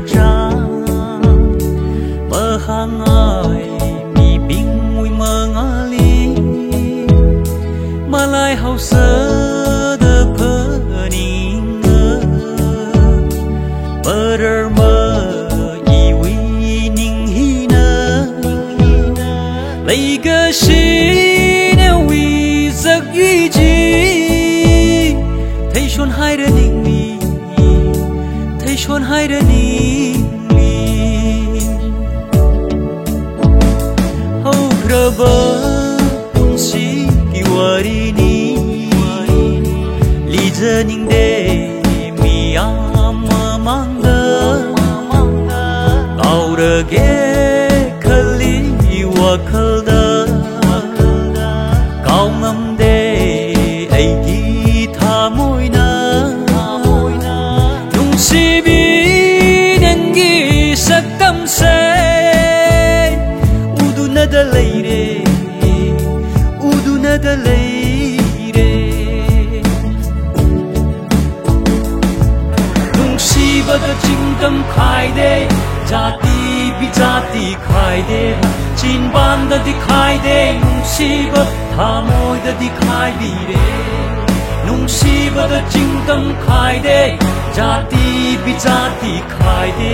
ra mơ hàng ai mi bing mùi mơ ngã li mà lại hậu sơ đơ phơ ninh ngơ mơ rơ mơ y uy ninh hi nơ lấy cơ sĩ nếu uy giấc ý chí thấy chôn hai đứa ninh mi thấy chôn hai đứa ninh Raba unsi kiwarini listening de mi ama manga aura ge khali wa khalda kaum ngam de ai ki tha moi na dung si bi den gi sak tam se uduna da leire uduna da leire nungsiba da chingdam khai de jati bi jati khai de chinban da dikhai de nungsiba thamoi da dikhai bi re nungsiba da chingdam khai de jati bi jati khai de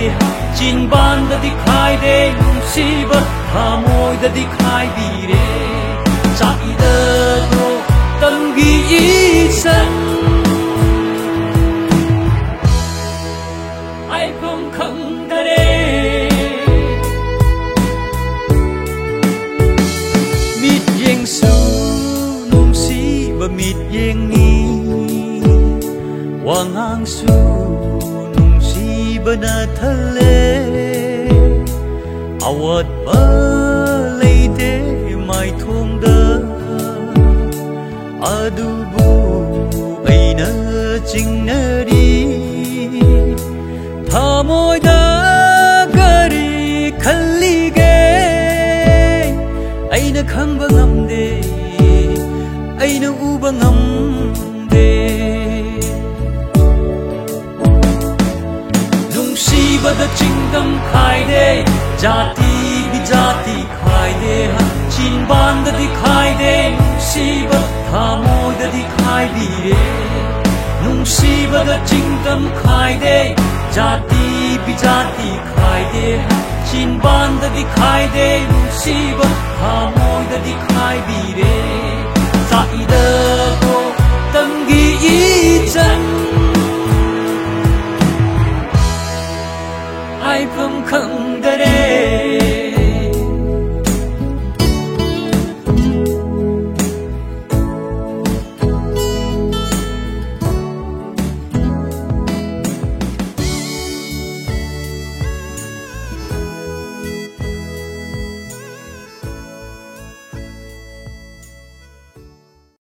chinban da dikhai de nungsiba thamoi da dikhai bi re chai da do tâm gi san ai không khăng da re mít yeng su nungsiba mít yeng ni wang ang su nungsiba na thale awat ba leite mai thong da adubu aina chingnari thamoi da kari khalli ge aina khangba ngamde aina uba ngamde nungsiba da chingdam khai de jati bi jati khai de chinban da dikhai de nungsiba thamoi da dikhai bi re nungsiba da chingdam khai de jati bi jati khai de chinban da dikhai de nungsiba thamoi da dikhai bi re sai da ko tâm gi chan